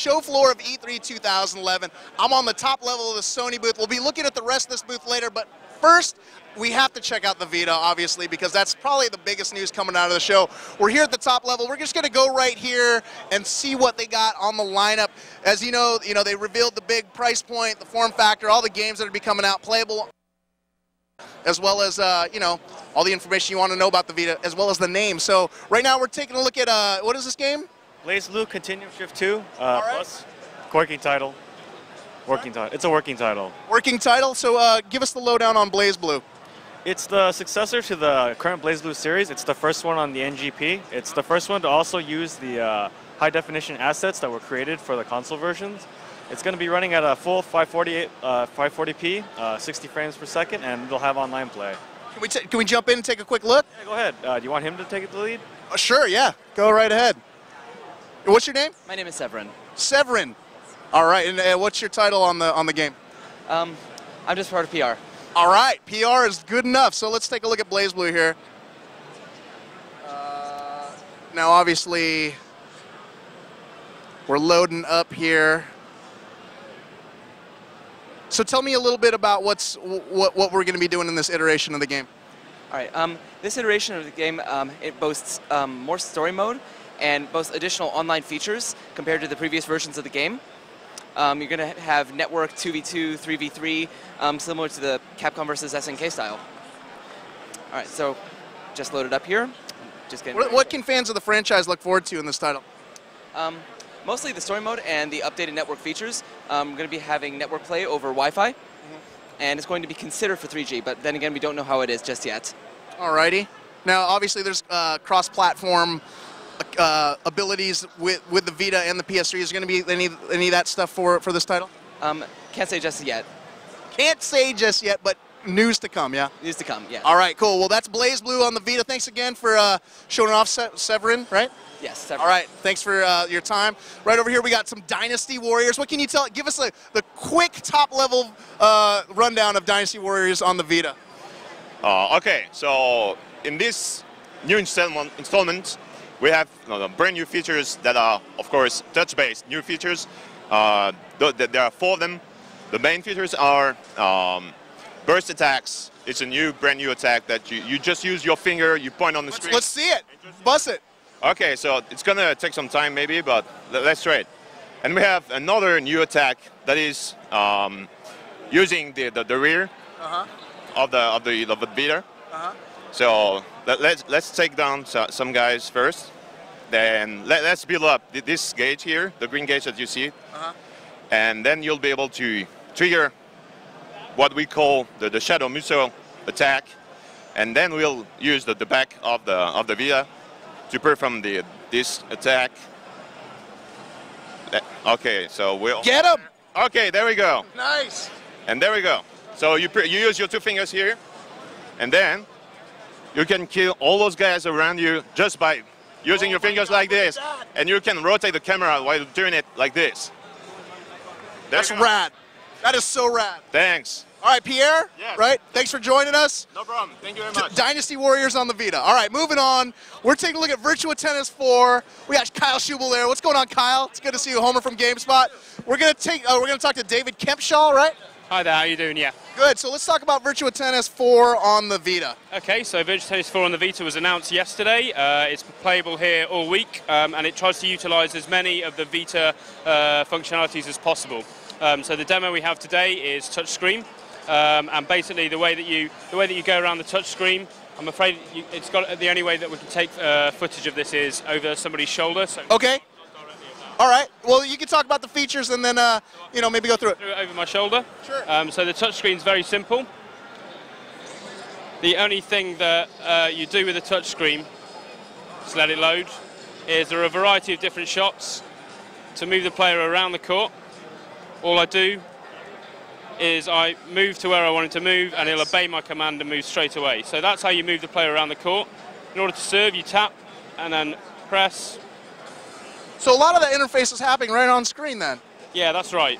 show floor of E3 2011. I'm on the top level of the Sony booth. We'll be looking at the rest of this booth later, but first, we have to check out the Vita, obviously, because that's probably the biggest news coming out of the show. We're here at the top level. We're just going to go right here and see what they got on the lineup. As you know, they revealed the big price point, the form factor, all the games that are be coming out, playable, as well as, all the information you want to know about the Vita, as well as the name. So right now we're taking a look at, what is this game? BlazBlue Continuum Shift 2, plus working title. Working title. It's a working title. Working title? So give us the lowdown on BlazBlue. It's the successor to the current BlazBlue series. It's the first one on the NGP. It's the first one to also use the high-definition assets that were created for the console versions. It's going to be running at a full 540p, 60 frames per second, and it'll have online play. Can we jump in and take a quick look? Yeah, go ahead. Do you want him to take the lead? Sure, yeah. Go right ahead. What's your name? My name is Severin. Severin. All right, and what's your title on the game? I'm just part of PR. All right, PR is good enough. So let's take a look at BlazBlue here. Now, obviously, we're loading up here. So tell me a little bit about what we're going to be doing in this iteration of the game. All right, this iteration of the game, it boasts more story mode and boasts additional online features compared to the previous versions of the game. You're going to have network 2v2, 3v3, similar to the Capcom versus SNK style. All right, so just loaded up here. Just getting what can fans of the franchise look forward to in this title? Mostly the story mode and the updated network features. We're going to be having network play over Wi-Fi, and it's going to be considered for 3G, but then again, we don't know how it is just yet. Alrighty. Now, obviously, there's cross-platform abilities with the Vita and the PS3. Is there going to be any of that stuff for this title? Can't say just yet. Can't say just yet, but news to come, yeah? News to come, yeah. All right, cool. Well, that's BlazBlue on the Vita. Thanks again for showing off, Severin, right? Yes, Severin. All right, thanks for your time. Right over here, we got some Dynasty Warriors. What can you tell? Give us the quick top-level rundown of Dynasty Warriors on the Vita. Okay, so in this new installment, we have brand new features that are, of course, touch-based new features. There are 4 of them. The main features are burst attacks. It's a brand new attack that you just use your finger, you point on the screen. Let's see it. Bust it. Okay, so it's going to take some time maybe, but let's try it. And we have another new attack that is using the rear of the Vita. So let's take down some guys first. Then let's build up this gauge here, the green gauge that you see. And then you'll be able to trigger what we call the Shadow Muso attack. And then we'll use the back of the Vita to perform this attack. Okay, so we'll get him. Okay, there we go. Nice. And there we go. So you use your 2 fingers here, and then you can kill all those guys around you just by using your fingers like this, and you can rotate the camera while doing it like this. That's rad. That is so rad. Thanks. All right, Pierre, yes. Right? Thanks for joining us. No problem. Thank you very much. Dynasty Warriors on the Vita. All right, moving on. We're taking a look at Virtua Tennis 4. We got Kyle Schubel there. What's going on, Kyle? It's good to see you, Homer from GameSpot. We're gonna talk to David Kempshaw, right? Hi there, how you doing? Yeah. Good, so let's talk about Virtua Tennis 4 on the Vita. Okay, so Virtua Tennis 4 on the Vita was announced yesterday. It's playable here all week, and it tries to utilize as many of the Vita functionalities as possible. So the demo we have today is touchscreen, and basically the way that you go around the touchscreen, I'm afraid it's got the only way that we can take footage of this is over somebody's shoulder. So okay. All right. Well, you can talk about the features and then, maybe go through it. Over my shoulder. Sure. So the touchscreen is very simple. The only thing that you do with the touchscreen, just let it load, is there are a variety of different shots to move the player around the court. All I do is I move to where I want him to move, and he'll obey my command and move straight away. So that's how you move the player around the court. In order to serve, you tap and then press. So a lot of the interface is happening right on screen then? Yeah, that's right.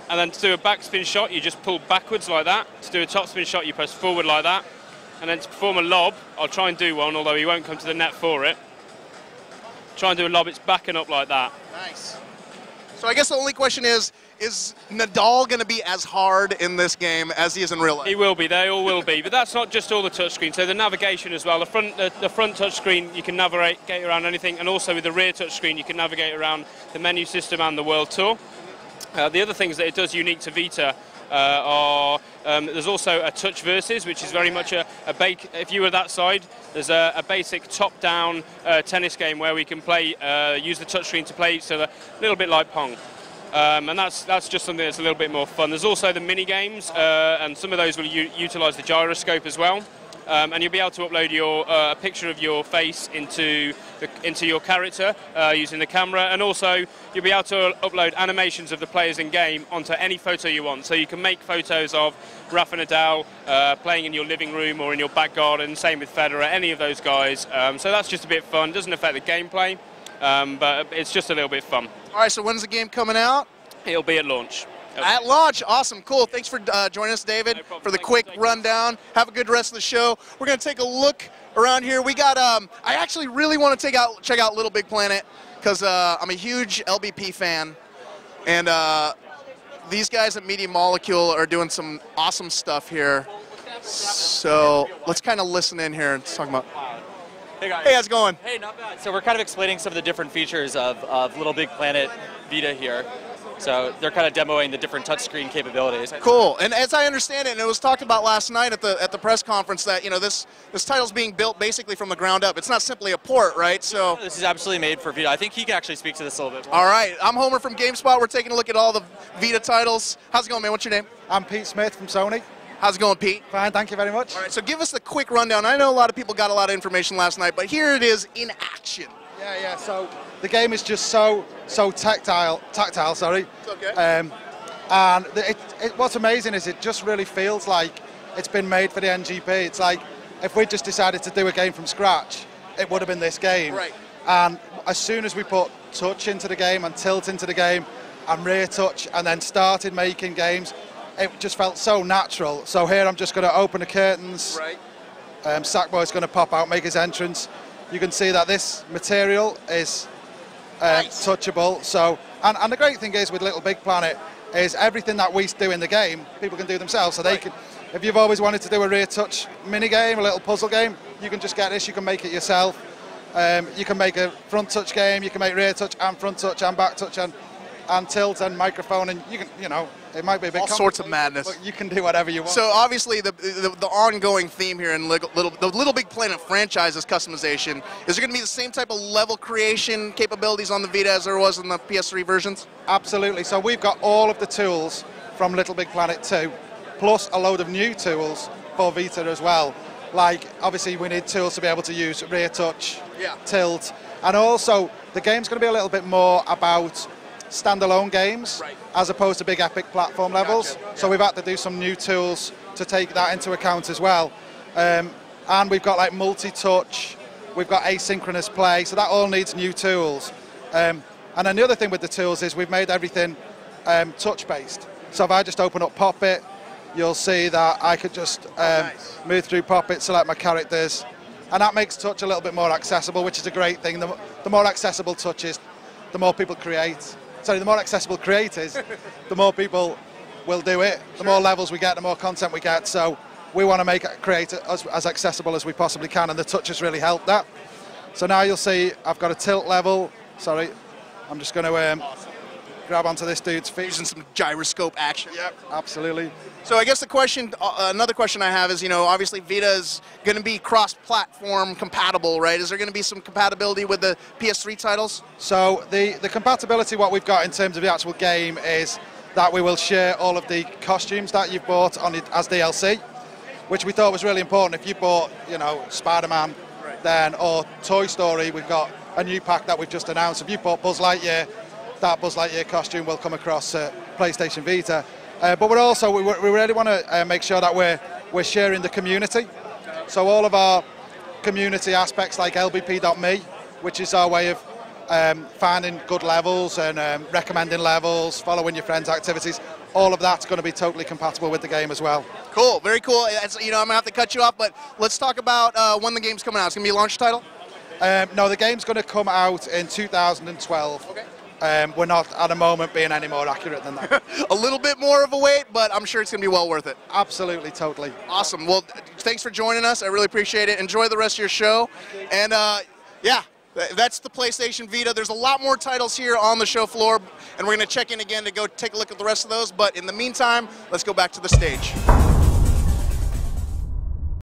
And then to do a backspin shot, you just pull backwards like that. To do a topspin shot, you press forward like that. And then to perform a lob, I'll try and do one, although he won't come to the net for it. Try and do a lob, it's backing up like that. Nice. So I guess the only question is Nadal going to be as hard in this game as he is in real life? He will be. They all will be. But that's not just all the touchscreen. So the navigation as well. The front touchscreen, you can navigate around anything, and also with the rear touchscreen, you can navigate around the menu system and the World Tour. The other things that it does unique to Vita are there's also a touch versus, which is very much if you were that side, there's a basic top-down tennis game where we can play, use the touchscreen to play each other, a little bit like Pong. And that's just something that's a little bit more fun. There's also the mini games, and some of those will utilise the gyroscope as well. And you'll be able to upload a picture of your face into your character using the camera, and also you'll be able to upload animations of the players in game onto any photo you want. So you can make photos of Rafa Nadal playing in your living room or in your back garden. Same with Federer, any of those guys. So that's just a bit fun. Doesn't affect the gameplay, but it's just a little bit fun. All right. So when's the game coming out? It'll be at launch. At launch, awesome, cool. Thanks for joining us, David, No problem. for the Thanks quick for taking rundown. Have a good rest of the show. We're gonna take a look around here. We got, I actually really want to check out Little Big Planet because I'm a huge LBP fan, and these guys at Media Molecule are doing some awesome stuff here. So let's kind of listen in here and talk about. Hey guys. Hey, how's it going? Hey, not bad. So we're kind of explaining some of the different features of Little Big Planet Vita here. So they're kind of demoing the different touchscreen capabilities. Cool. And as I understand it, and it was talked about last night at the press conference, that this title's being built basically from the ground up. It's not simply a port, right? So This is absolutely made for Vita. I think he can actually speak to this a little bit more. all right. I'm Homer from GameSpot. We're taking a look at all the Vita titles. How's it going, man? What's your name? I'm Pete Smith from Sony. How's it going, Pete? Fine, thank you very much. All right. So give us the quick rundown. I know a lot of people got a lot of information last night, but here it is in action. Yeah. So the game is just so tactile. Sorry. It's okay. And what's amazing is it just really feels like it's been made for the NGP. It's like if we just decided to do a game from scratch, it would have been this game. Right. And as soon as we put touch into the game and tilt into the game and rear touch and then started making games, it just felt so natural. So here I'm just going to open the curtains. Right. Sackboy's going to pop out, make his entrance. You can see that this material is Nice. touchable. So, and the great thing is with Little Big Planet is everything that we do in the game, people can do themselves. So they can, if you've always wanted to do a rear touch mini game, a little puzzle game, you can just get this. You can make it yourself. You can make a front touch game. You can make rear touch and front touch and back touch and tilt and microphone, and you can, it might be a bit All sorts of complicated, madness. but you can do whatever you want. So obviously the ongoing theme here in the Little Big Planet franchise is customization. Is there going to be the same type of level creation capabilities on the Vita as there was in the PS3 versions? Absolutely. So we've got all of the tools from Little Big Planet 2, plus a load of new tools for Vita as well. Like, obviously we need tools to be able to use rear touch, tilt, and also the game's going to be a little bit more about standalone games as opposed to big epic platform levels. So we've had to do some new tools to take that into account as well. And we've got like multi-touch, we've got asynchronous play, so that all needs new tools. And then the other thing with the tools is we've made everything touch-based. So if I just open up Pop It, you'll see that I could just move through Pop It, select my characters, and that makes touch a little bit more accessible, which is a great thing. The more accessible touch is, the more people create. Sorry, the more accessible create is, the more people will do it. The more levels we get, the more content we get. So we want to make create as accessible as we possibly can, and the touch has really helped that. So now you'll see I've got a tilt level. Sorry, I'm just going to grab onto this dude's feet. Using some gyroscope action. Yep, absolutely. So I guess the question, another question I have is, obviously Vita is going to be cross-platform compatible, right? Is there going to be some compatibility with the PS3 titles? So the compatibility, what we've got in terms of the actual game is that we will share all of the costumes that you've bought on it as DLC, which we thought was really important. If you bought, Spider-Man, then, or Toy Story, we've got a new pack that we've just announced. If you bought Buzz Lightyear, that Buzz Lightyear costume will come across PlayStation Vita. But we really want to make sure that we're sharing the community. So all of our community aspects like lbp.me, which is our way of finding good levels and recommending levels, following your friends' activities, all of that's going to be totally compatible with the game as well. Cool, very cool. I'm going to have to cut you off, but let's talk about when the game's coming out. It's going to be a launch title? No, the game's going to come out in 2012. Okay. we're not at the moment being any more accurate than that. A little bit more of a wait, but I'm sure it's going to be well worth it. Absolutely, totally. Awesome. Well, thanks for joining us. I really appreciate it. Enjoy the rest of your show. And yeah, that's the PlayStation Vita. There's a lot more titles here on the show floor, and we're going to check in again to go take a look at the rest of those. But in the meantime, let's go back to the stage.